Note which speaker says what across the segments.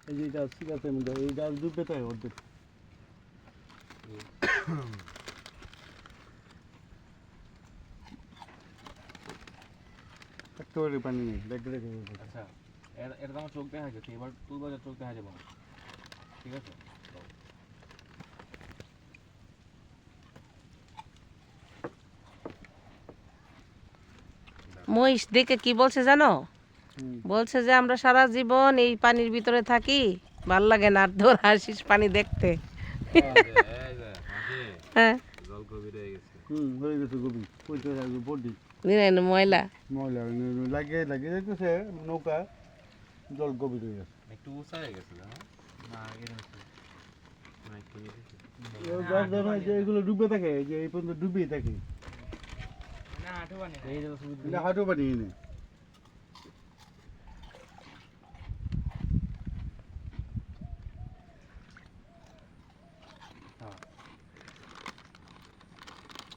Speaker 1: এই যে এটা সিগারেটের মধ্যে এই গাছ ডুববে তাই অর্ধেক একেবারে পানি নেই দেখে দেখে
Speaker 2: আচ্ছা এটা তো আমার চোখ দেখা গেছে, এবার তুই বাজার চোখ দেখা যাবে না, ঠিক আছে?
Speaker 3: মহিষ দেখে কি বলছে জানো? বলছে যে আমরা সারা জীবন এই পানির ভিতরে থাকি, ভাল লাগে না আর তোর হাসিস পানি দেখতে। হ্যাঁ
Speaker 1: হয়ে গেছে গভীর কইতে লাগবে বডি
Speaker 3: ময়লা
Speaker 1: ময়লা লাগিয়ে লাগিয়ে যাইতেছে নৌকা জল গভীর হয়ে গেছে
Speaker 2: একটু উঁচা হয়ে গেছে না? না এরকম না একটু
Speaker 1: যে এগুলো ডুবে থাকে যে এই পর্যন্ত ডুবেই থাকে
Speaker 2: না হাঁটু পানি এই যে
Speaker 1: এটা হাঁটু পানি নেই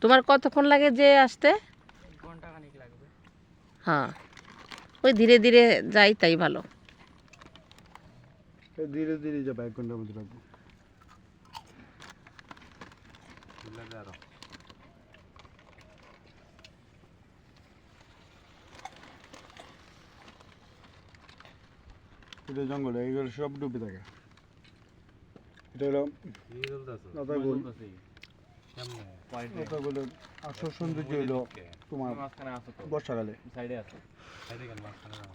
Speaker 3: তোমার কতক্ষণ লাগে যে আসতে?
Speaker 2: ঘন্টা খানিক লাগবে।
Speaker 3: হ্যাঁ ওই ধীরে ধীরে যাই তাই ভালো।
Speaker 1: ধীরে ধীরে যাবে 1 ঘন্টার মধ্যে লাগবে এটা জঙ্গলে এইগুলো সব ডুবে থাকে এটা হলো লতাগুলো আসল সৌন্দর্য হলো তোমার
Speaker 2: মাঝখানে আছে তো,
Speaker 1: বর্ষাকালে
Speaker 2: সাইডে আছে। সাইডে কেন মাঝখানে না?